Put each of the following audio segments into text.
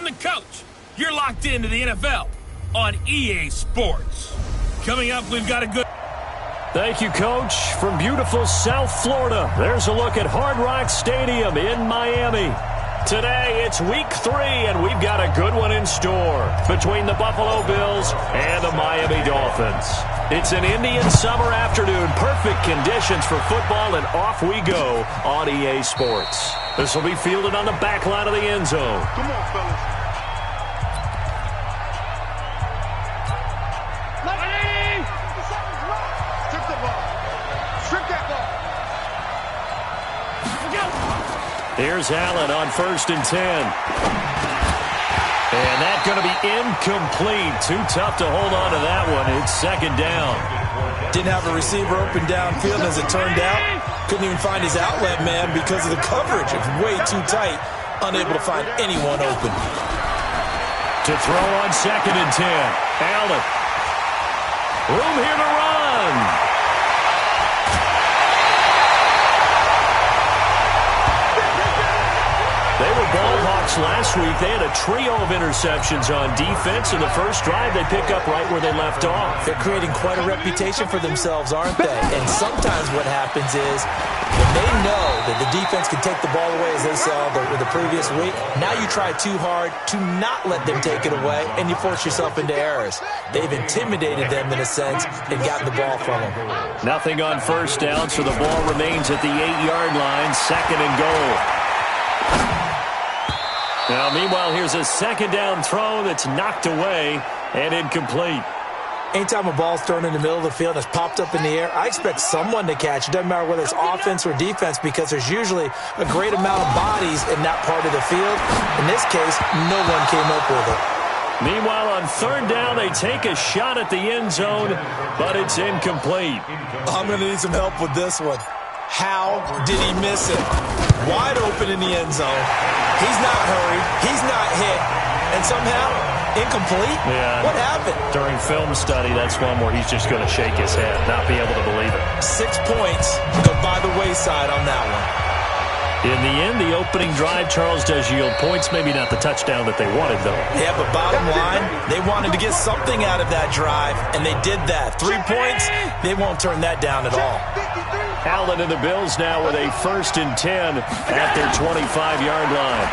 I'm the coach. You're locked into the NFL on EA Sports. Coming up, we've got a good... Thank you, Coach. From beautiful South Florida, there's a look at Hard Rock Stadium in Miami. Today, it's Week 3, and we've got a good one in store between the Buffalo Bills and the Miami Dolphins. It's an Indian summer afternoon, perfect conditions for football, and off we go on EA Sports. This will be fielded on the back line of the end zone. Come on, fellas. Took the ball. Strip that ball. Here's Allen on 1st and 10. And that's going to be incomplete. Too tough to hold on to that one. It's 2nd down. Didn't have a receiver open downfield, as it turned out. Couldn't even find his outlet man because of the coverage. It's way too tight. Unable to find anyone open. To throw on 2nd and 10. Allen. Room here to run. They were ball hawks last week. They had a trio of interceptions on defense. In the first drive, they pick up right where they left off. They're creating quite a reputation for themselves, aren't they? And sometimes what happens is when they know that the defense can take the ball away, as they saw the previous week, now you try too hard to not let them take it away, and you force yourself into errors. They've intimidated them in a sense and gotten the ball from them. Nothing on 1st down, so the ball remains at the 8-yard line, 2nd and goal. Now, meanwhile, here's a 2nd down throw that's knocked away and incomplete. Anytime a ball's thrown in the middle of the field and it's popped up in the air, I expect someone to catch. It doesn't matter whether it's offense or defense, because there's usually a great amount of bodies in that part of the field. In this case, no one came up with it. Meanwhile, on 3rd down, they take a shot at the end zone, but it's incomplete. I'm going to need some help with this one. How did he miss it? Wide open in the end zone. He's not hurried. He's not hit. And somehow, incomplete? Yeah. What happened? During film study, that's one where he's just going to shake his head, not be able to believe it. 6 points go by the wayside on that one. In the end, the opening drive, Charles, does yield points. Maybe not the touchdown that they wanted, though. Yeah, but bottom line, they wanted to get something out of that drive, and they did that. 3 points, they won't turn that down at all. Allen and the Bills now with a 1st and 10 at their 25-yard line.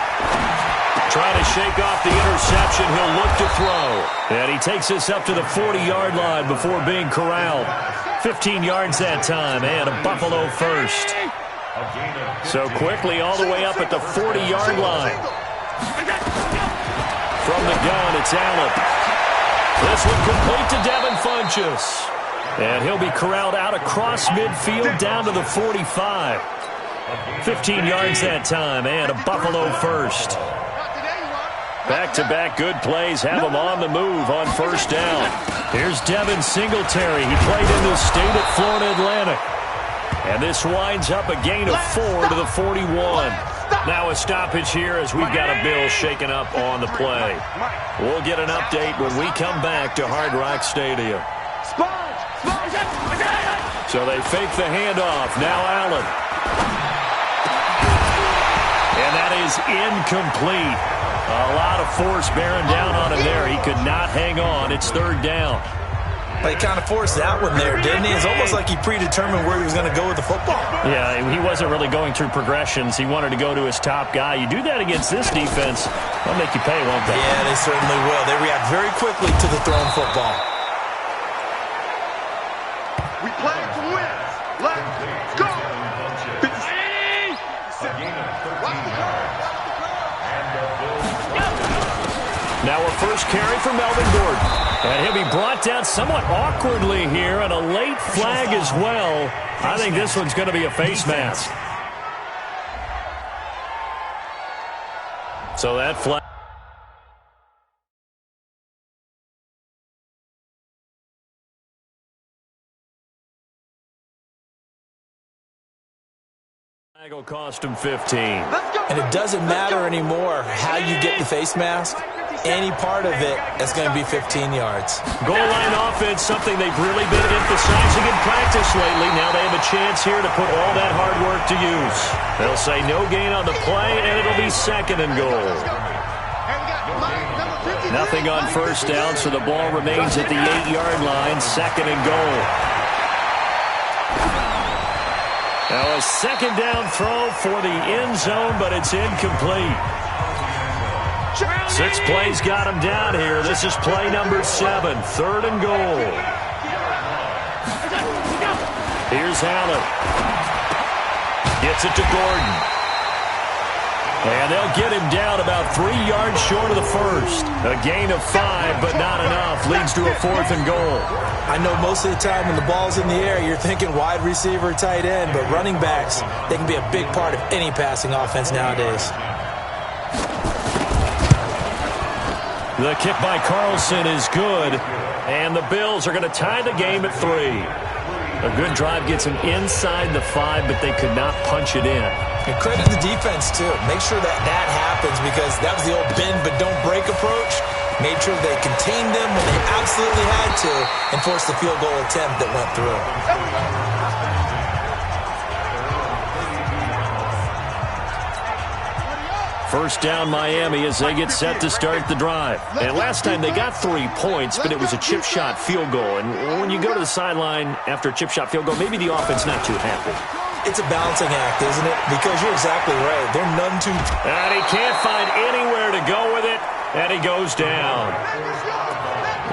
Trying to shake off the interception. He'll look to throw. And he takes us up to the 40-yard line before being corralled. 15 yards that time, and a Buffalo first. So quickly all the way up at the 40-yard line. From the gun, it's Allen. This one complete to Devin Funchess. And he'll be corralled out across midfield down to the 45. 15 yards that time, and a Buffalo first. Back-to-back good plays have him on the move on 1st down. Here's Devin Singletary. He played in the state at Florida Atlantic. And this winds up a gain of 4 to the 41. Now a stoppage here as we've got a Bill shaken up on the play. We'll get an update when we come back to Hard Rock Stadium. So they fake the handoff. Now Allen. And that is incomplete. A lot of force bearing down on him there. He could not hang on. It's 3rd down. But he kind of forced that one there, didn't he? It's almost like he predetermined where he was going to go with the football. Yeah, he wasn't really going through progressions. He wanted to go to his top guy. You do that against this defense, they'll make you pay, won't they? Yeah, they certainly will. They react very quickly to the thrown football. We play to win. Let's go. Now a first carry for Melvin Gordon. And he'll be brought down somewhat awkwardly here, and a late flag as well. I think this one's going to be a face mask. So that flag. Flag will cost him 15. And it doesn't matter anymore how you get the face mask. Any part of it is going to be 15 yards. Goal line offense, something they've really been emphasizing in practice lately. Now they have a chance here to put all that hard work to use. They'll say no gain on the play, and it'll be 2nd and goal. Nothing on first down, so the ball remains at the 8-yard line, 2nd and goal. Now a second down throw for the end zone, but it's incomplete. 6 plays got him down here. This is play number 7, 3rd and goal. Here's Allen. Gets it to Gordon. And they'll get him down about 3 yards short of the first. A gain of 5, but not enough. Leads to a 4th and goal. I know most of the time when the ball's in the air, you're thinking wide receiver, tight end, but running backs, they can be a big part of any passing offense nowadays. The kick by Carlson is good, and the Bills are going to tie the game at 3. A good drive gets them inside the 5, but they could not punch it in. And credit the defense, too. Make sure that happens, because that was the old bend but don't break approach. Made sure they contained them when they absolutely had to and forced the field goal attempt that went through. First down Miami as they get set to start the drive. And last time they got 3 points, but it was a chip shot field goal. And when you go to the sideline after a chip shot field goal, maybe the offense not too happy. It's a balancing act, isn't it? Because you're exactly right. They're none too... And he can't find anywhere to go with it, and he goes down.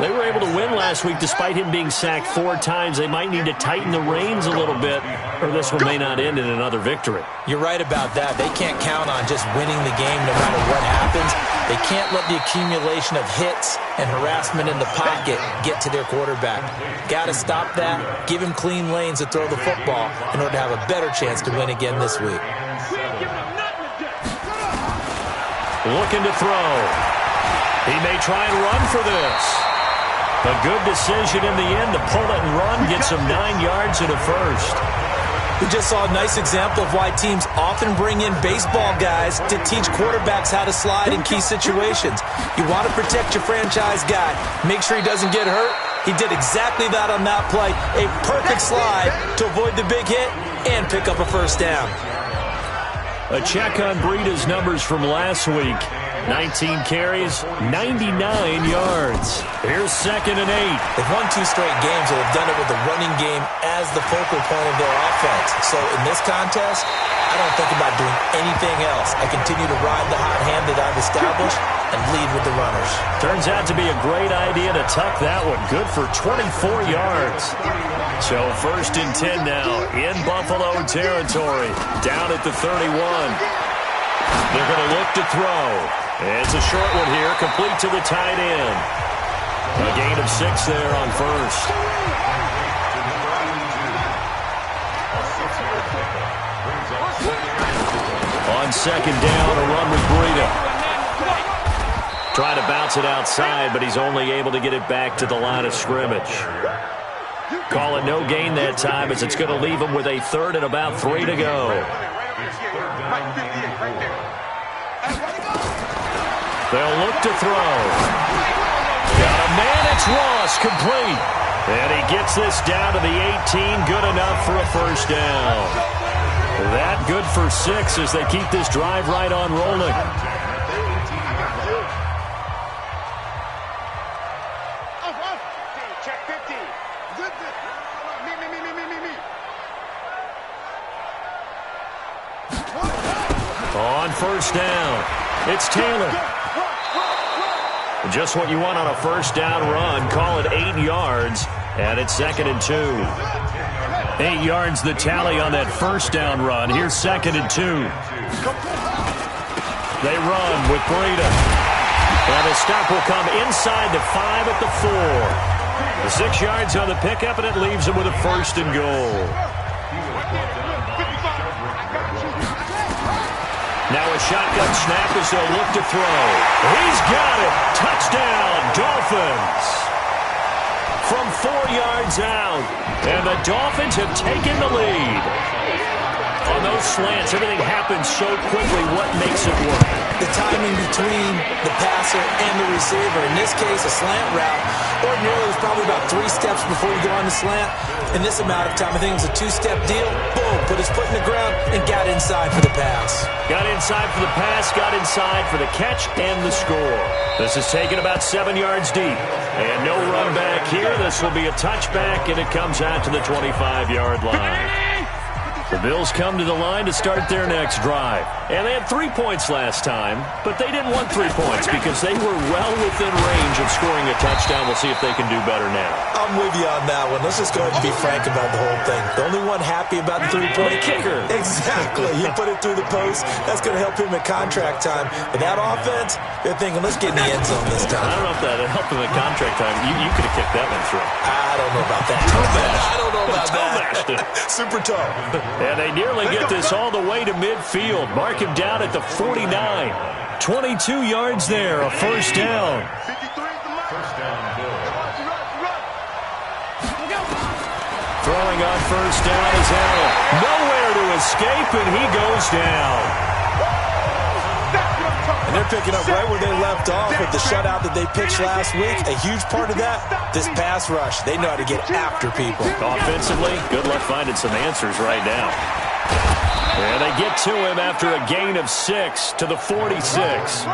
They were able to win last week despite him being sacked 4 times. They might need to tighten the reins a little bit, or this one may not end in another victory. You're right about that. They can't count on just winning the game no matter what happens. They can't let the accumulation of hits and harassment in the pocket get to their quarterback. Got to stop that, give him clean lanes to throw the football in order to have a better chance to win again this week. Looking to throw. He may try and run for this. A good decision in the end to pull it and run, gets him 9 yards and a first. We just saw a nice example of why teams often bring in baseball guys to teach quarterbacks how to slide in key situations. You want to protect your franchise guy. Make sure he doesn't get hurt. He did exactly that on that play. A perfect slide to avoid the big hit and pick up a first down. A check on Breida's numbers from last week. 19 carries, 99 yards. Here's 2nd and 8. They've won 2 straight games and have done it with the running game as the focal point of their offense. So in this contest, I don't think about doing anything else. I continue to ride the hot hand that I've established and lead with the runners. Turns out to be a great idea to tuck that one. Good for 24 yards. So 1st and 10 now in Buffalo territory. Down at the 31. They're going to look to throw. It's a short one here, complete to the tight end. A gain of 6 there on first. On 2nd down, a run with Breida. Trying to bounce it outside, but he's only able to get it back to the line of scrimmage. Call it no gain that time, as it's going to leave him with a 3rd and about 3 to go. They'll look to throw. Got a man, it's Ross, complete. And he gets this down to the 18, good enough for a first down. That good for 6 as they keep this drive right on rolling. Check 50. On first down, it's Taylor. Just what you want on a first down run. Call it 8 yards, and it's 2nd and 2. 8 yards the tally on that first down run. Here's 2nd and 2. They run with Breida. And the stop will come inside the 5 at the 4. 6 yards on the pickup, and it leaves them with a 1st and goal. Now a shotgun snap as they'll look to throw. He's got it. Touchdown, Dolphins. From 4 yards out. And the Dolphins have taken the lead. On those slants, everything happens so quickly. What makes it work? The timing between the passer and the receiver. In this case, a slant route. Ordinarily, it's probably about 3 steps before you go on the slant. In this amount of time, I think it was a 2-step deal. Boom, put his foot in the ground and got inside for the pass. Got inside for the pass, got inside for the catch and the score. This is taken about 7 yards deep. And no run back here. This will be a touchback, and it comes out to the 25-yard line. The Bills come to the line to start their next drive. And they had 3 points last time, but they didn't want 3 points because they were well within range of scoring a touchdown. We'll see if they can do better now. I'm with you on that one. Let's just go ahead and be frank about the whole thing. The only one happy about the 3-point kicker. Exactly. He put it through the post. That's going to help him at contract time. But that offense, they're thinking, let's get in the end zone this time. I don't know if that helped him at contract time. You could have kicked that one through. I don't know about that. I don't know about that. Super tough. And they nearly get this all the way to midfield. Mark him down at the 49. 22 yards there, a first down. Throwing on first down is Allen. Nowhere to escape, and he goes down. And they're picking up right where they left off with the shutout that they pitched last week. A huge part of that, this pass rush. They know how to get after people. Offensively, good luck finding some answers right now. And they get to him after a gain of 6 to the 46.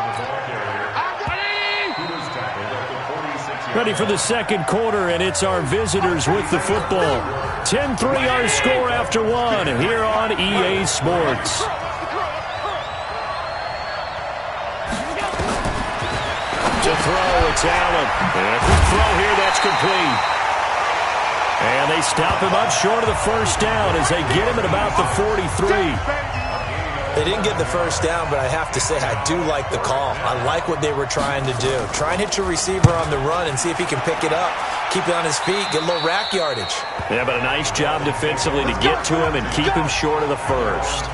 Ready for the second quarter, and it's our visitors with the football. 10-3 our score after 1 here on EA Sports. To throw, it's Allen. And a quick throw here, that's complete. And they stop him up short of the first down as they get him at about the 43. They didn't get the first down, but I have to say I do like the call. I like what they were trying to do. Try and hit your receiver on the run and see if he can pick it up. Keep it on his feet, get a little rack yardage. Yeah, but a nice job defensively to get to him and keep him short of the first.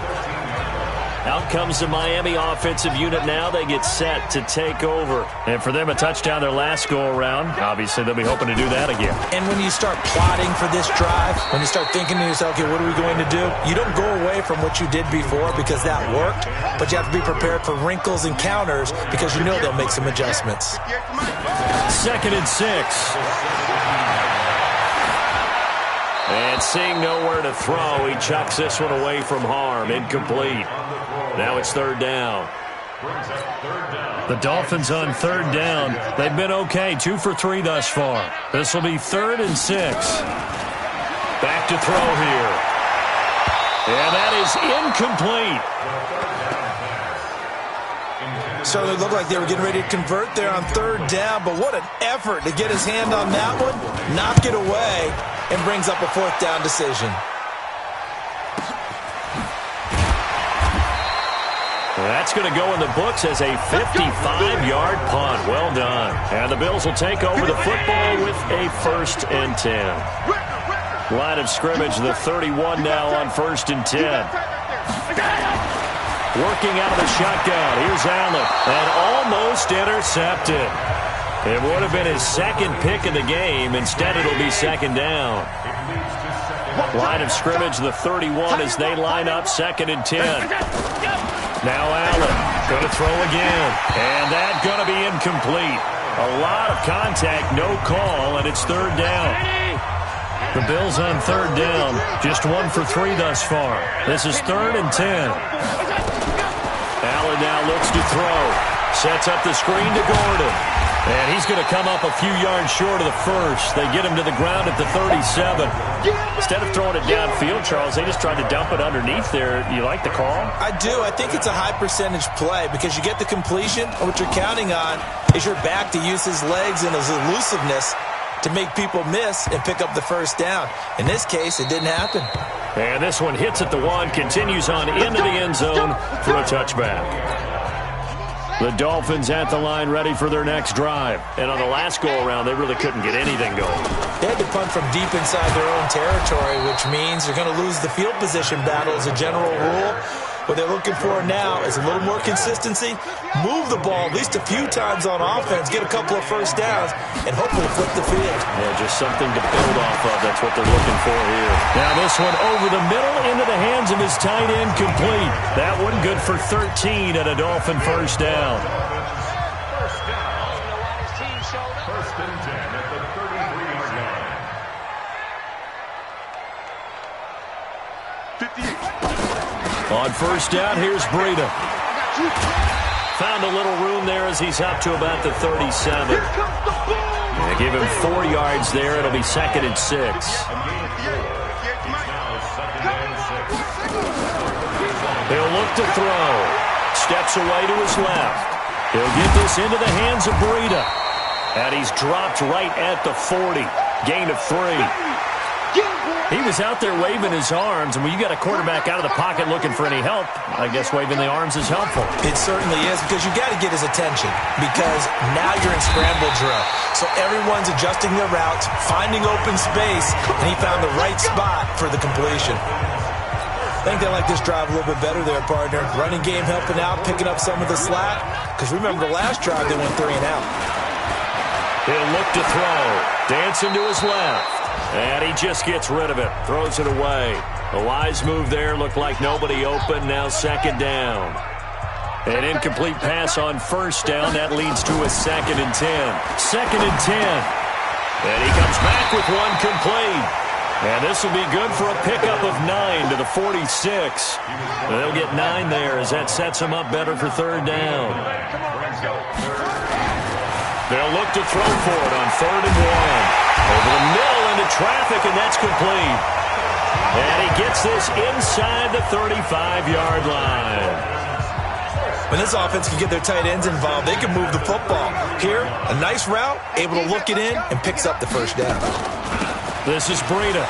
Out comes the Miami offensive unit now. They get set to take over. And for them, a touchdown their last go-around. Obviously, they'll be hoping to do that again. And when you start plotting for this drive, when you start thinking to yourself, okay, what are we going to do? You don't go away from what you did before because that worked, but you have to be prepared for wrinkles and counters because you know they'll make some adjustments. 2nd and 6. And seeing nowhere to throw, he chucks this one away from harm. Incomplete. Now it's 3rd down. The Dolphins on 3rd down. They've been okay, 2 for 3 thus far. This will be 3rd and 6. Back to throw here. And that is incomplete. So it looked like they were getting ready to convert there on 3rd down, but what an effort to get his hand on that one, knock it away, and brings up a 4th down decision. That's going to go in the books as a 55-yard punt. Well done. And the Bills will take over the football with a 1st and 10. Line of scrimmage, the 31 now on 1st and 10. Working out of the shotgun. Here's Allen. And almost intercepted. It would have been his 2nd pick of the game. Instead, it'll be 2nd down. Line of scrimmage, the 31 as they line up 2nd and 10. Now Allen going to throw again. And that's going to be incomplete. A lot of contact, no call, and it's 3rd down. The Bills on 3rd down. Just 1 for 3 thus far. This is 3rd and 10. Allen now looks to throw. Sets up the screen to Gordon. And he's going to come up a few yards short of the first. They get him to the ground at the 37. Instead of throwing it downfield, Charles, they just tried to dump it underneath there. You like the call? I do. I think it's a high percentage play because you get the completion, and what you're counting on is your back to use his legs and his elusiveness to make people miss and pick up the 1st down. In this case, it didn't happen. And this one hits at the 1, continues on into the end zone for a touchback. The Dolphins at the line ready for their next drive. And on the last go-around, they really couldn't get anything going. They had to punt from deep inside their own territory, which means they're going to lose the field position battle as a general rule. What they're looking for now is a little more consistency, move the ball at least a few times on offense, get a couple of first downs, and hopefully flip the field. Yeah, just something to build off of. That's what they're looking for here. Now this one over the middle into the hands of his tight end, complete. That one good for 13 and a Dolphin first down. First and 10 at the 33-yard line. 58. On first down, here's Breida. Found a little room there as he's up to about the 37. They give him 4 yards there. It'll be 2nd and 6. He'll look to throw. Steps away to his left. He'll get this into the hands of Breida. And he's dropped right at the 40. Gain of 3. He was out there waving his arms, and when you got a quarterback out of the pocket looking for any help, I guess waving the arms is helpful. It certainly is, because you got to get his attention, because now you're in scramble drill. So everyone's adjusting their routes, finding open space, and he found the right spot for the completion. I think they like this drive a little bit better there, partner. Running game helping out, picking up some of the slack, because remember the last drive they went 3 and out. He'll look to throw. Dancing to his left. And he just gets rid of it. Throws it away. A wise move there. Looked like nobody open. Now 2nd down. An incomplete pass on first down. That leads to a 2nd and 10. 2nd and 10. And he comes back with one complete. And this will be good for a pickup of 9 to the 46. They'll get 9 there as that sets them up better for 3rd down. They'll look to throw for it on 3rd and 1. Over the middle into traffic, and that's complete. And he gets this inside the 35-yard line. When this offense can get their tight ends involved, they can move the football. Here, a nice route, able to look it in, and picks up the first down. This is Breida.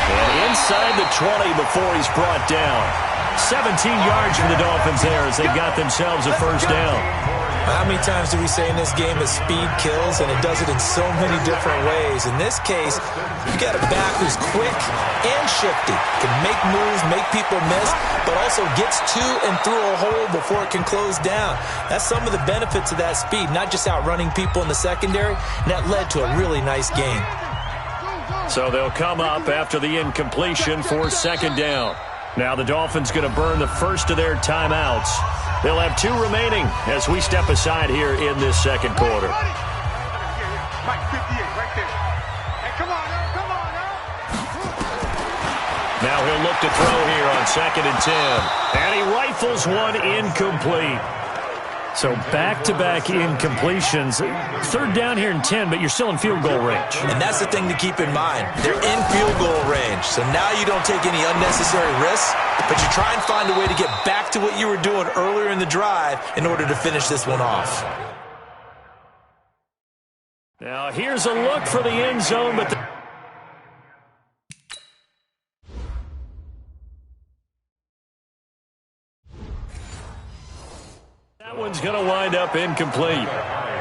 And inside the 20 before he's brought down. 17 yards from the Dolphins there as they got themselves a first down. How many times do we say in this game that speed kills, and it does it in so many different ways? In this case, you got a back who's quick and shifty, can make moves, make people miss, but also gets to and through a hole before it can close down. That's some of the benefits of that speed, not just outrunning people in the secondary, and that led to a really nice game. So they'll come up after the incompletion for 2nd down. Now the Dolphins going to burn the first of their timeouts. They'll have 2 remaining as we step aside here in this 2nd quarter. Now he'll look to throw here on 2nd and 10. And he rifles one incomplete. So back-to-back incompletions. 3rd down here in 10, but you're still in field goal range. And that's the thing to keep in mind. They're in field goal range. So now you don't take any unnecessary risks, but you try and find a way to get back to what you were doing earlier in the drive in order to finish this one off. Now here's a look for the end zone, but that one's going to wind up incomplete.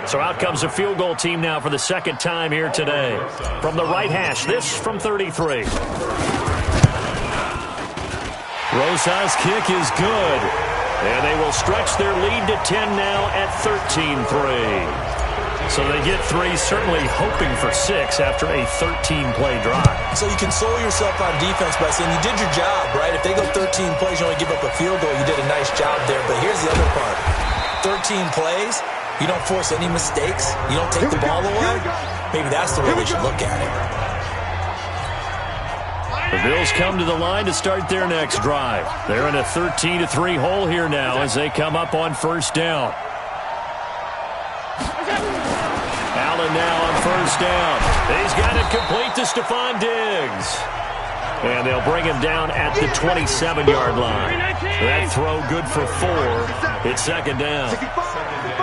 So out comes a field goal team now for the 2nd time here today. From the right hash, this from 33. Rosas' kick is good. And they will stretch their lead to 10 now at 13-3. So they get 3, certainly hoping for 6 after a 13-play drive. So you console yourself on defense by saying you did your job, right? If they go 13 plays, you only give up a field goal, you did a nice job there. But here's the other part. 13 plays, you don't force any mistakes, you don't take the ball away. Maybe that's the way we should look at it. The Bills come to the line to start their next drive. They're in a 13-3 hole here now as they come up on 1st down. Allen now on 1st down. He's got it complete to Stephon Diggs. And they'll bring him down at the 27-yard line. That throw good for 4. It's 2nd down.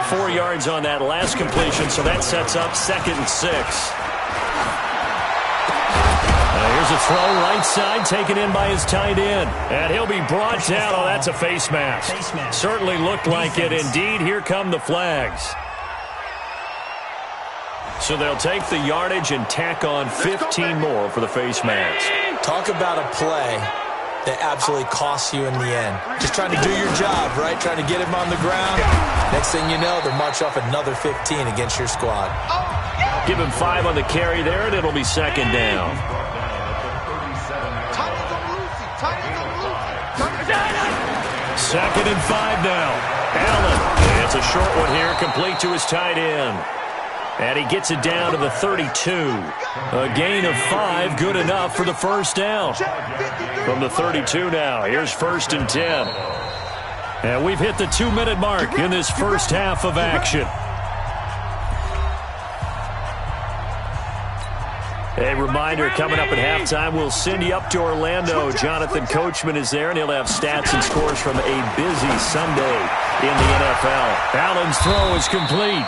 4 yards on that last completion, so that sets up 2nd and 6. Here's a throw right side, taken in by his tight end. And he'll be brought down. Oh, that's a face mask. Certainly looked like it. Indeed, here come the flags. So they'll take the yardage and tack on 15 more for the face mask. Talk about a play that absolutely costs you in the end. Just trying to do your job, right? Trying to get him on the ground. Next thing you know, they'll march off another 15 against your squad. Give him 5 on the carry there, and it'll be second down. Second and 5 now. Allen. It's a short one here, complete to his tight end. And he gets it down to the 32. A gain of 5, good enough for the first down. From the 32 now, here's 1st and 10. And we've hit the 2-minute mark in this first half of action. A reminder, coming up at halftime, we'll send you up to Orlando. Jonathan Coachman is there, and he'll have stats and scores from a busy Sunday in the NFL. Allen's throw is complete.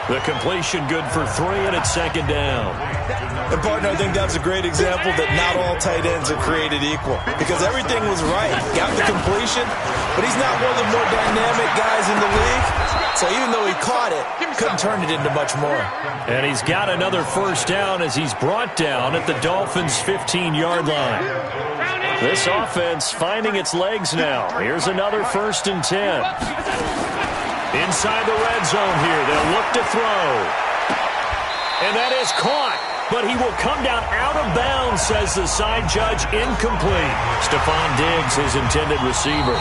The completion good for 3, and it's second down. And, partner, I think that's a great example that not all tight ends are created equal. Because everything was right. Got the completion, but he's not one of the more dynamic guys in the league. So even though he caught it, couldn't turn it into much more. And he's got another first down as he's brought down at the Dolphins' 15-yard line. This offense finding its legs now. Here's another 1st and 10. Inside the red zone here, they'll look to throw. And that is caught, but he will come down out of bounds, says the side judge, incomplete. Stephon Diggs, his intended receiver.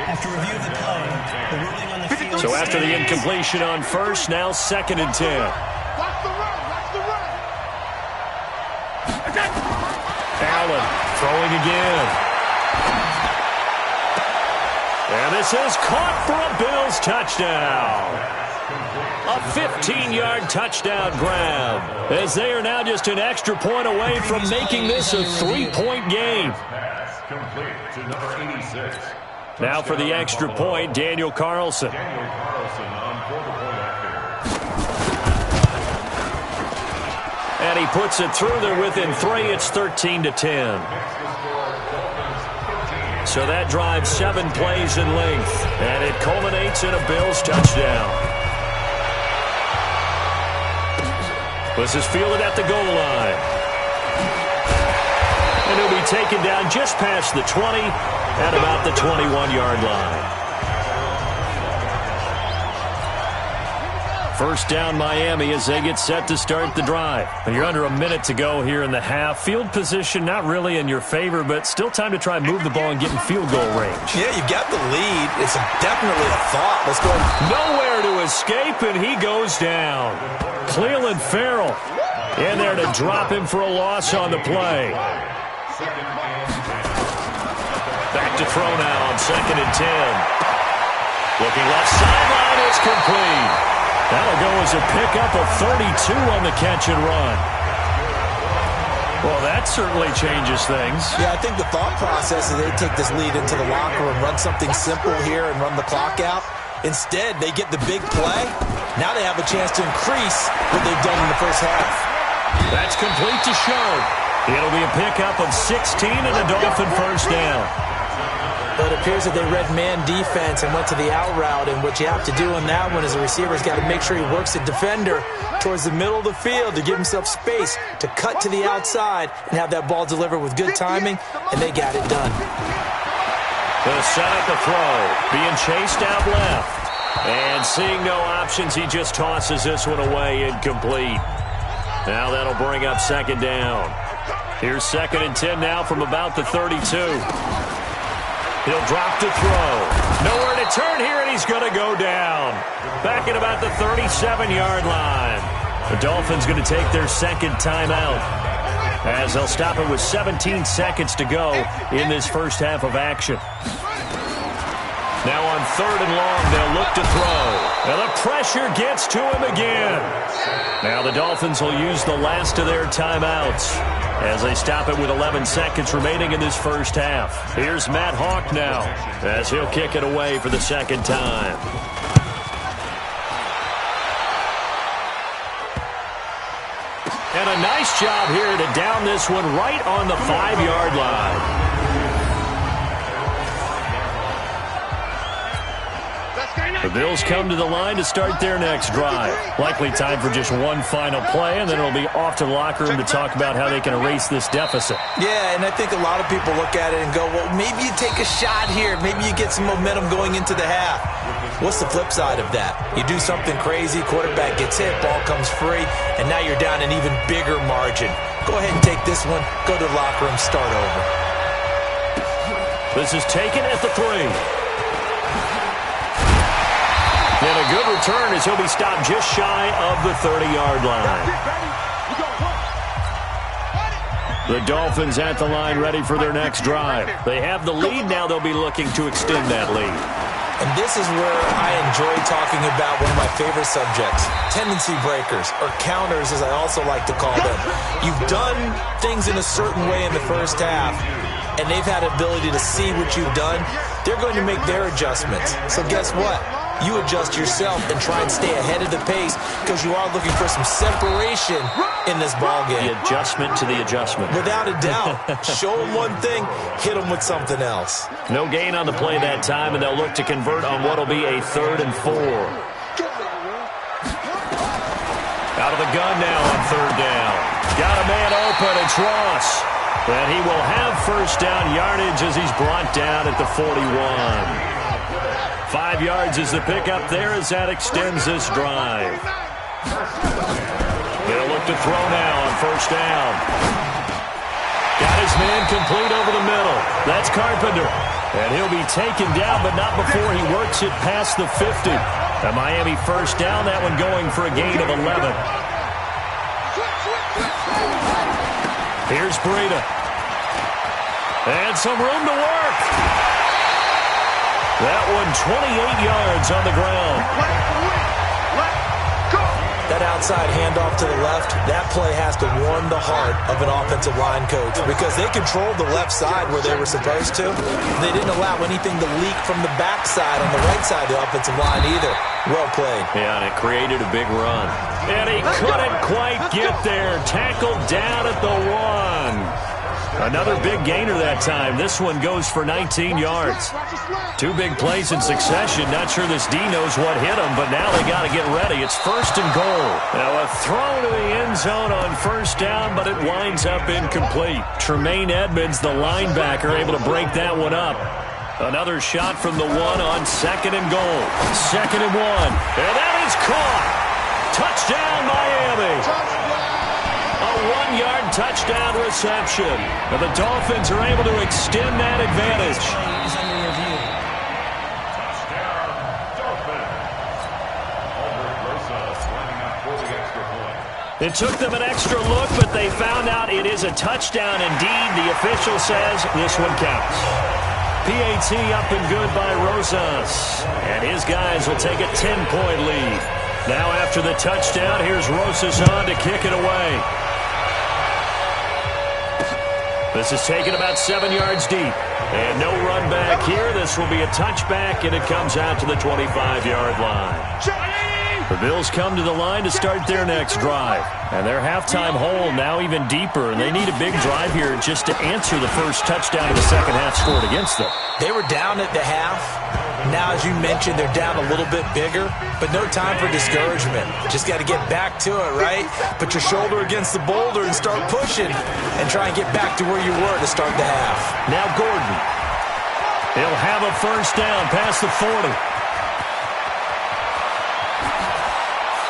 After review of the play, the ruling on the field. So after the incompletion on 1st, now 2nd and 10. Allen throwing again. And this is caught for a Bills touchdown. A 15-yard touchdown grab, as they are now just an extra point away from making this a 3-point game. Now for the extra point, Daniel Carlson. And he puts it through there within 3. It's 13-10. So that drives 7 plays in length. And it culminates in a Bills touchdown. This is fielded at the goal line. And he'll be taken down just past the 20 at about the 21-yard line. First down Miami as they get set to start the drive. You're under a minute to go here in the half. Field position not really in your favor, but still time to try and move the ball and get in field goal range. Yeah, you got the lead. It's definitely a thought. Let's go. Nowhere to escape, and he goes down. Cleveland Farrell in there to drop him for a loss on the play. Back to throw now on 2nd and 10. Looking left sideline, it's complete. That'll go as a pickup of 32 on the catch and run. Well, that certainly changes things. Yeah, I think the thought process is they take this lead into the locker room, run something simple here and run the clock out. Instead, they get the big play. Now they have a chance to increase what they've done in the first half. That's complete to Show. It'll be a pickup of 16 and a Dolphin first down. But it appears that they read man defense and went to the out route, and what you have to do on that one is the receiver's got to make sure he works the defender towards the middle of the field to give himself space to cut to the outside and have that ball delivered with good timing, and they got it done. The set up the throw, being chased out left. And seeing no options, he just tosses this one away, incomplete. Now that'll bring up 2nd down. Here's 2nd and 10 now from about the 32. He'll drop to throw. Nowhere to turn here, and he's going to go down. Back at about the 37-yard line. The Dolphins going to take their 2nd timeout, as they'll stop it with 17 seconds to go in this first half of action. Now on 3rd and long, they'll look to throw. And the pressure gets to him again. Now the Dolphins will use the last of their timeouts as they stop it with 11 seconds remaining in this first half. Here's Matt Hawk now as he'll kick it away for the 2nd time. And a nice job here to down this one right on the 5-yard line. Let's go now. The Bills come to the line to start their next drive. Likely time for just one final play, and then it'll be off to the locker room to talk about how they can erase this deficit. Yeah, and I think a lot of people look at it and go, well, maybe you take a shot here. Maybe you get some momentum going into the half. What's the flip side of that? You do something crazy, quarterback gets hit, ball comes free, and now you're down an even bigger margin. Go ahead and take this one, go to the locker room, start over. This is taken at the 3. And a good return as he'll be stopped just shy of the 30-yard line. The Dolphins at the line ready for their next drive. They have the lead. Now they'll be looking to extend that lead. And this is where I enjoy talking about one of my favorite subjects, tendency breakers, or counters as I also like to call them. You've done things in a certain way in the first half, and they've had ability to see what you've done. They're going to make their adjustments. So guess what? You adjust yourself and try and stay ahead of the pace because you are looking for some separation in this ballgame. The adjustment to the adjustment. Without a doubt. Show them one thing, hit them with something else. No gain on the play that time, and they'll look to convert on what will be a 3rd and 4. Out of the gun now on 3rd down. Got a man open, it's Ross. And he will have first down yardage as he's brought down at the 41. 5 yards is the pickup there as that extends this drive. They'll look to throw now on first down. Got his man complete over the middle. That's Carpenter. And he'll be taken down, but not before he works it past the 50. A Miami first down, that one going for a gain of 11. Here's Breida. And some room to work. That one 28 yards on the ground. That outside handoff to the left, that play has to warm the heart of an offensive line coach because they controlled the left side where they were supposed to. They didn't allow anything to leak from the backside on the right side of the offensive line either. Well played. Yeah, and it created a big run. And he couldn't quite get there. Tackled down at the 1. Another big gainer that time. This one goes for 19 yards. 2 big plays in succession. Not sure this D knows what hit him, but now they got to get ready. It's 1st and goal. Now a throw to the end zone on first down, but it winds up incomplete. Tremaine Edmonds, the linebacker, able to break that one up. Another shot from the 1 on 2nd and goal. 2nd and 1. And that is caught. Touchdown, Miami. A 1-yard touchdown reception. And the Dolphins are able to extend that advantage. It took them an extra look, but they found out it is a touchdown indeed. The official says this one counts. PAT up and good by Rosas. And his guys will take a 10-point lead. Now after the touchdown, here's Rosas on to kick it away. This is taken about 7 yards deep. And no run back here. This will be a touchback, and it comes out to the 25-yard line. The Bills come to the line to start their next drive. And their halftime hole now even deeper. And they need a big drive here just to answer the first touchdown of the second half scored against them. They were down at the half. Now, as you mentioned, they're down a little bit bigger, but no time for discouragement. Just got to get back to it, right? Put your shoulder against the boulder and start pushing and try and get back to where you were to start the half. Now Gordon. He'll have a first down past the 40.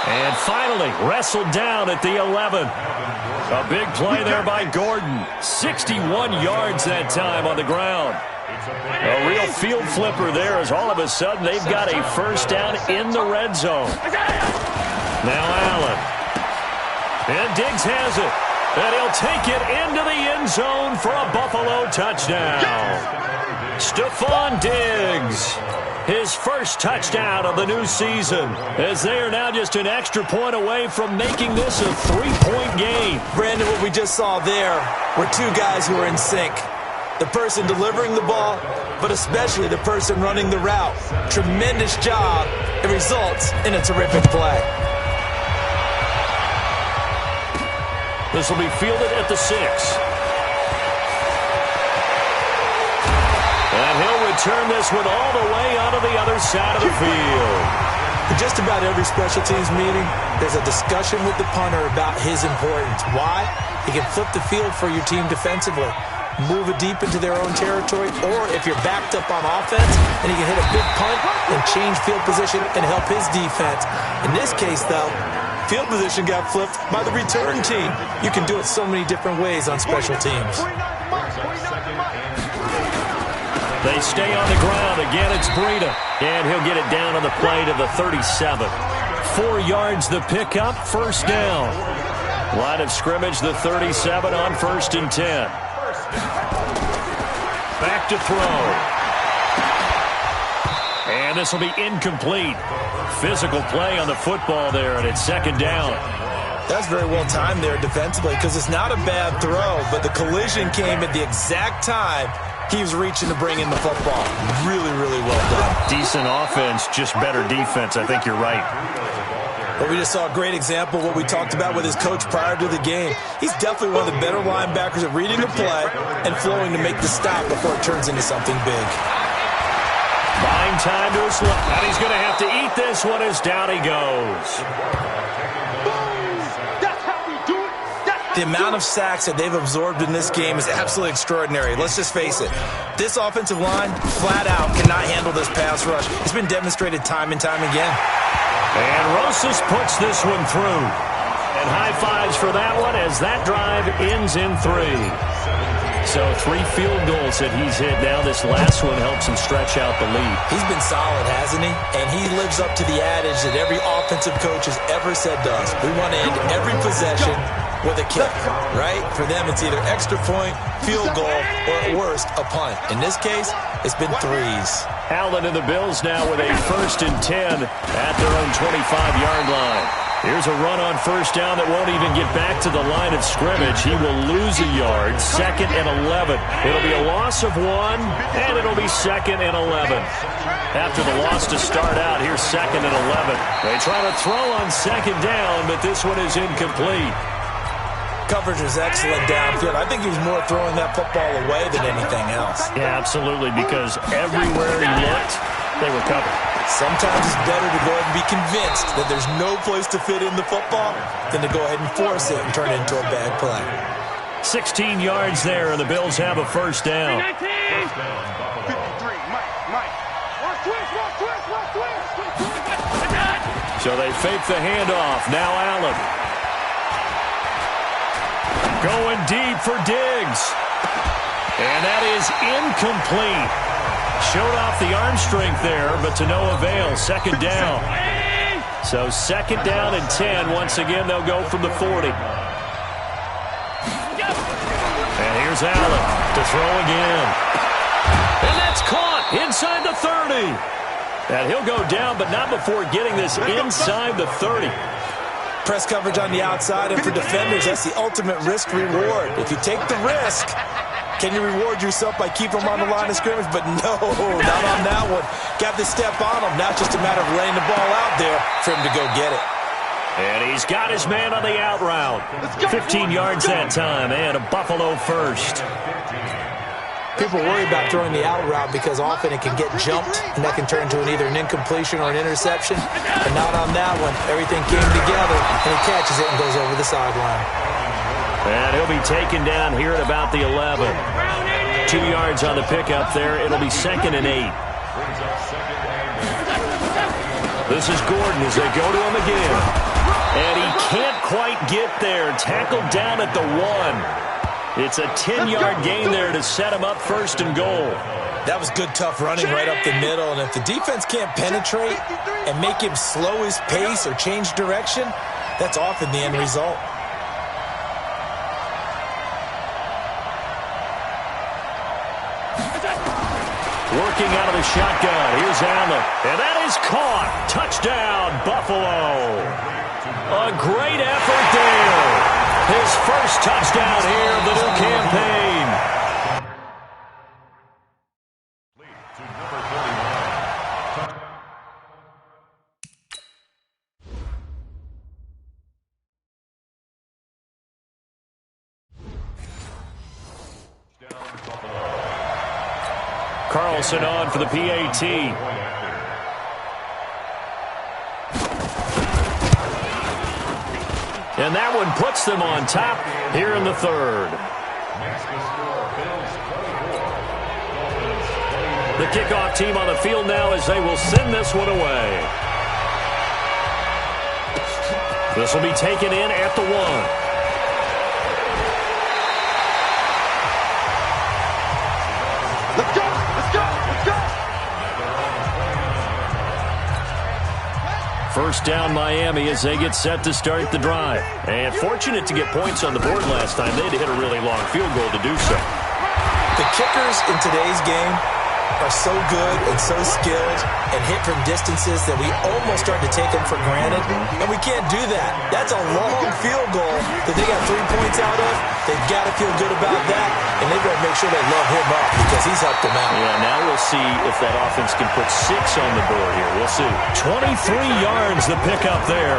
And finally, wrestled down at the 11. A big play there by Gordon. 61 yards that time on the ground. A real field flipper there as all of a sudden they've got a first down in the red zone. Now Allen. And Diggs has it. And he'll take it into the end zone for a Buffalo touchdown. Stephon Diggs. His first touchdown of the new season, as they are now just an extra point away from making this a 3-point game. Brandon, what we just saw there were 2 guys who are in sync. The person delivering the ball, but especially the person running the route. Tremendous job. It results in a terrific play. This will be fielded at the 6. And he'll return this one all the way onto the other side of the field. In just about every special teams meeting, there's a discussion with the punter about his importance. Why? He can flip the field for your team defensively, move it deep into their own territory, or if you're backed up on offense, and he can hit a big punt and change field position and help his defense. In this case, though, field position got flipped by the return team. You can do it so many different ways on special teams. They stay on the ground. Again, it's Breida. And he'll get it down on the play to the 37. 4 yards the pickup, first down. Line of scrimmage, the 37 on 1st and 10. Back to throw. And this will be incomplete. Physical play on the football there, and it's 2nd down. That's very well timed there defensively because it's not a bad throw, but the collision came at the exact time he was reaching to bring in the football. Really, really well done. Decent offense, just better defense. I think you're right. Well, we just saw a great example of what we talked about with his coach prior to the game. He's definitely one of the better linebackers at reading the play and flowing to make the stop before it turns into something big. Buying time to his left. And he's going to have to eat this one as down he goes. The amount of sacks that they've absorbed in this game is absolutely extraordinary. Let's just face it. This offensive line, flat out, cannot handle this pass rush. It's been demonstrated time and time again. And Rosas puts this one through. And high fives for that one as that drive ends in 3. So 3 field goals that he's hit now. This last one helps him stretch out the lead. He's been solid, hasn't he? And he lives up to the adage that every offensive coach has ever said to us. We want to end every possession with a kick, right? For them, it's either extra point, field goal, or at worst, a punt. In this case, it's been 3s. Allen and the Bills now with a 1st and 10 at their own 25-yard line. Here's a run on 1st down that won't even get back to the line of scrimmage. He will lose a yard, 2nd and 11. It'll be a loss of 1, and it'll be 2nd and 11. After the loss to start out, here's 2nd and 11. They try to throw on 2nd down, but this one is incomplete. Coverage was excellent downfield. I think he was more throwing that football away than anything else. Yeah, absolutely, because everywhere he looked, they were covered. Sometimes it's better to go ahead and be convinced that there's no place to fit in the football than to go ahead and force it and turn it into a bad play. 16 yards there, and the Bills have a 1st down. 53, Mike. So they fake the handoff. Now Allen. Going deep for Diggs. And that is incomplete. Showed off the arm strength there, but to no avail. 2nd down. So 2nd down and 10. Once again, they'll go from the 40. And here's Allen to throw again. And that's caught inside the 30. And he'll go down, but not before getting this inside the 30. Press coverage on the outside, and for defenders, that's the ultimate risk-reward. If you take the risk, can you reward yourself by keeping them on the line of scrimmage? But no, not on that one. Got the step on him. Now it's just a matter of laying the ball out there for him to go get it. And he's got his man on the out route. 15 yards that time, and a Buffalo 1st. People worry about throwing the out route because often it can get jumped, and that can turn into either an incompletion or an interception. But not on that one. Everything came together, and he catches it and goes over the sideline. And he'll be taken down here at about the 11. 2 yards on the pickup there. It'll be 2nd and 8. This is Gordon as they go to him again. And he can't quite get there. Tackled down at the 1. It's a 10-yard gain there to set him up 1st and goal. That was good, tough running right up the middle. And if the defense can't penetrate and make him slow his pace or change direction, that's often the end result. Working out of the shotgun. Here's Allen. And that is caught. Touchdown, Buffalo. A great effort there. His first touchdown here of the new campaign. Carlson on for the PAT. And that one puts them on top here in the third. The kickoff team on the field now as they will send this one away. This will be taken in at the 1. Let's go! Let's go! Let's go! First down Miami as they get set to start the drive. And fortunate to get points on the board last time. They had to hit a really long field goal to do so. The kickers in today's game are so good and so skilled and hit from distances that we almost start to take them for granted, and we can't do that. That's a long field goal that they got 3 points out of. They've got to feel good about that, and they've got to make sure they love him up because he's helped them out. Yeah, now we'll see if that offense can put 6 on the board here. We'll see. 23 yards the pickup there.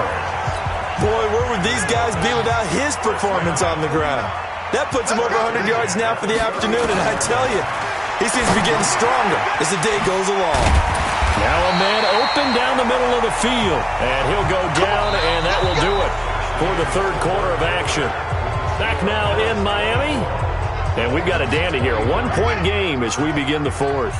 Boy, where would these guys be without his performance on the ground? That puts him over 100 yards now for the afternoon, and I tell you, he seems to be getting stronger as the day goes along. Now a man open down the middle of the field. And he'll go down, and that will do it for the third quarter of action. Back now in Miami. And we've got a dandy here. A 1-point game as we begin the fourth.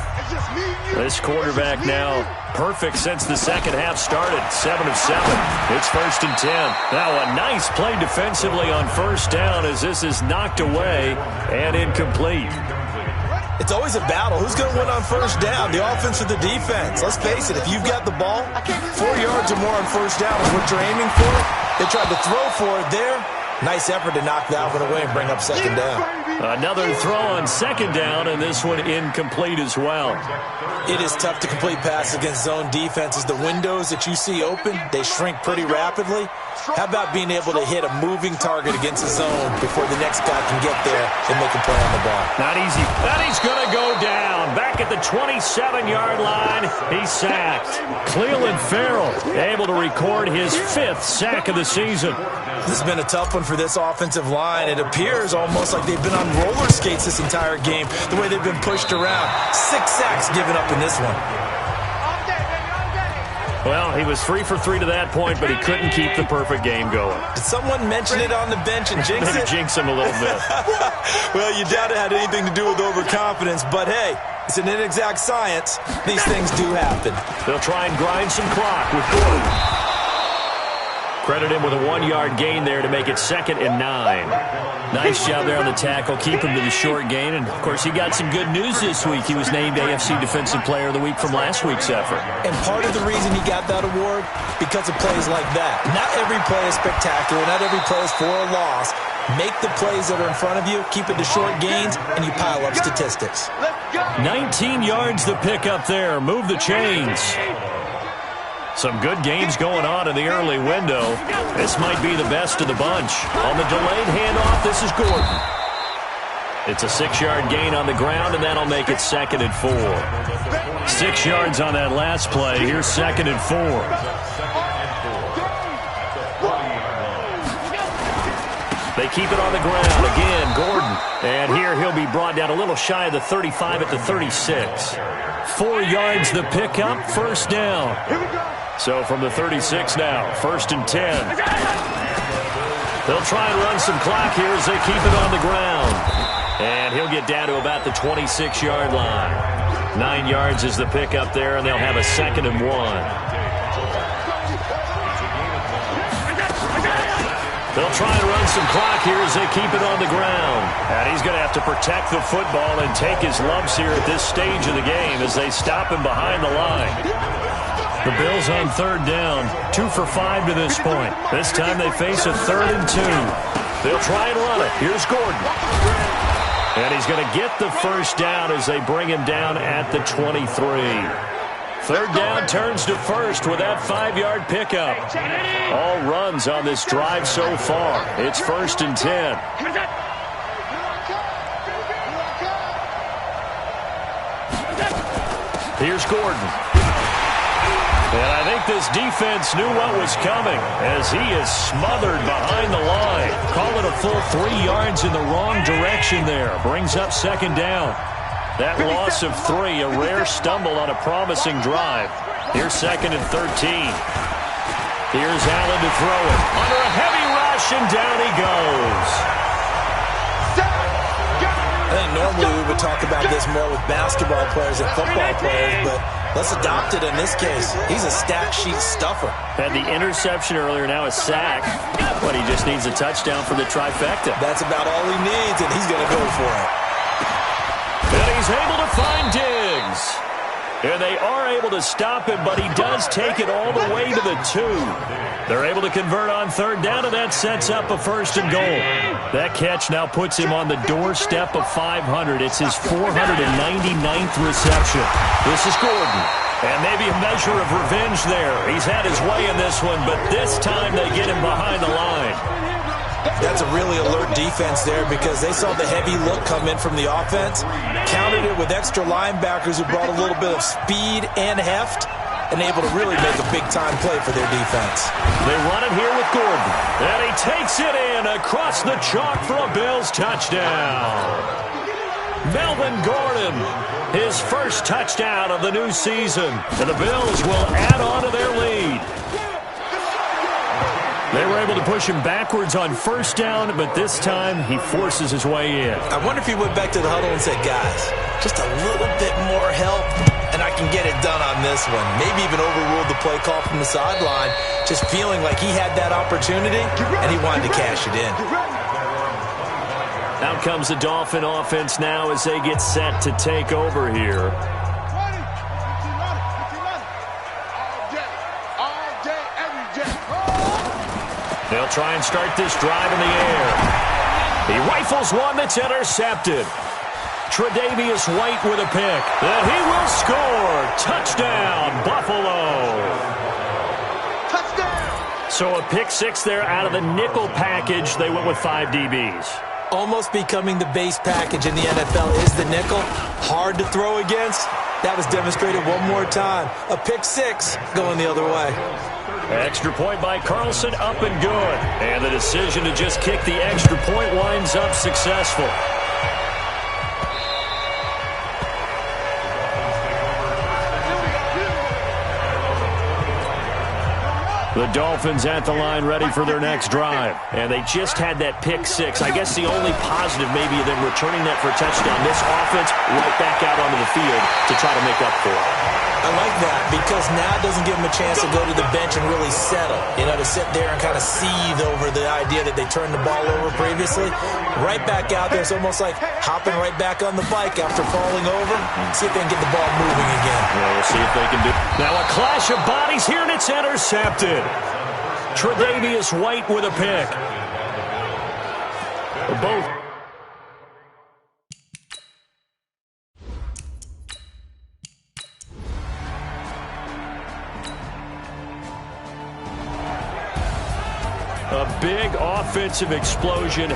This quarterback now perfect since the second half started. 7 of 7. It's 1st and 10. Now a nice play defensively on first down as this is knocked away and incomplete. It's always a battle. Who's going to win on first down, the offense or the defense? Let's face it, if you've got the ball, 4 yards or more on first down is what you're aiming for. They tried to throw for it there. Nice effort to knock that one away and bring up second down. Another throw on second down, and this one incomplete as well. It is tough to complete passes against zone defenses. The windows that you see open, they shrink pretty rapidly. How about being able to hit a moving target against a zone before the next guy can get there and make a play on the ball? Not easy. And he's going to go down. Back at the 27-yard line, he's sacked. Cleveland Farrell able to record his 5th sack of the season. This has been a tough one for this offensive line. It appears almost like they've been on roller skates this entire game, the way they've been pushed around. 6 sacks given up in this one. Well, he was 3 for 3 to that point, but he couldn't keep the perfect game going. Did someone mention it on the bench and jinx Maybe it? jinx him a little bit. Well, you doubt it had anything to do with overconfidence, but hey, it's an inexact science. These things do happen. They'll try and grind some clock with Gordon. Credit him with a 1-yard gain there to make it 2nd and 9. Nice job there on the tackle. Keep him to the short gain. And, of course, he got some good news this week. He was named AFC Defensive Player of the Week from last week's effort. And part of the reason he got that award, because of plays like that. Not every play is spectacular. Not every play is for a loss. Make the plays that are in front of you, keep it to short gains, and you pile up statistics. 19 yards the pick up there. Move the chains. Some good games going on in the early window. This might be the best of the bunch. On the delayed handoff, this is Gordon. It's a 6-yard gain on the ground, and that'll make it 2nd and 4. 6 yards on that last play. Here's 2nd and 4. They keep it on the ground. Again, Gordon. And here he'll be brought down a little shy of the 35 at the 36. 4 yards the pickup, first down. So from the 36 now, 1st and 10. They'll try and run some clock here as they keep it on the ground. And he'll get down to about the 26-yard line. 9 yards is the pickup there, and they'll have a 2nd and 1. They'll try and run some clock here as they keep it on the ground. And he's going to have to protect the football and take his lumps here at this stage of the game as they stop him behind the line. The Bills on 3rd down, 2 for 5 to this point. This time they face a 3rd and 2. They'll try and run it. Here's Gordon. And he's going to get the first down as they bring him down at the 23. 3rd down turns to 1st with that 5-yard pickup. All runs on this drive so far. It's 1st and 10. Here's Gordon. And I think this defense knew what was coming as he is smothered behind the line. Call it a full 3 yards in the wrong direction there. Brings up 2nd down. That loss of 3, a rare stumble on a promising drive. Here's 2nd and 13. Here's Allen to throw it. Under a heavy rush, and down he goes. I think normally we would talk about this more with basketball players and football players, but let's adopt it in this case. He's a stat sheet stuffer. Had the interception earlier, now a sack. But he just needs a touchdown for the trifecta. That's about all he needs, and he's going to go for it. And he's able to find Diggs. And they are able to stop him, but he does take it all the way to the 2. They're able to convert on 3rd down, and that sets up a 1st and goal. That catch now puts him on the doorstep of 500. It's his 499th reception. This is Gordon. And maybe a measure of revenge there. He's had his way in this one, but this time they get him behind the line. That's a really alert defense there because they saw the heavy look come in from the offense, countered it with extra linebackers who brought a little bit of speed and heft, and able to really make a big-time play for their defense. They run it here with Gordon, and he takes it in across the chalk for a Bills touchdown. Melvin Gordon, his first touchdown of the new season, and the Bills will add on to their lead. They were able to push him backwards on 1st down, but this time he forces his way in. I wonder if he went back to the huddle and said, guys, just a little bit more help, and I can get it done on this one. Maybe even overruled the play call from the sideline, just feeling like he had that opportunity, and he wanted to cash it in. Out comes the Dolphin offense now as they get set to take over here. They'll try and start this drive in the air. He rifles one that's intercepted. Tre'Davious White with a pick. And he will score. Touchdown, Buffalo. Touchdown. So a pick 6 there out of the nickel package. They went with 5 DBs. Almost becoming the base package in the NFL is the nickel. Hard to throw against. That was demonstrated one more time. A pick 6 going the other way. Extra point by Carlson, up and good. And the decision to just kick the extra point winds up successful. The Dolphins at the line ready for their next drive. And they just had that pick 6. I guess the only positive maybe of them returning that for a touchdown. This offense right back out onto the field to try to make up for it. I like that because now it doesn't give them a chance to go to the bench and really settle. You know, to sit there and kind of seethe over the idea that they turned the ball over previously. Right back out there. It's almost like hopping right back on the bike after falling over. See if they can get the ball moving again. Well, we'll see if they can do it. Now a clash of bodies here, and it's intercepted. Tre'Davious White with a pick. Both. A big offensive explosion.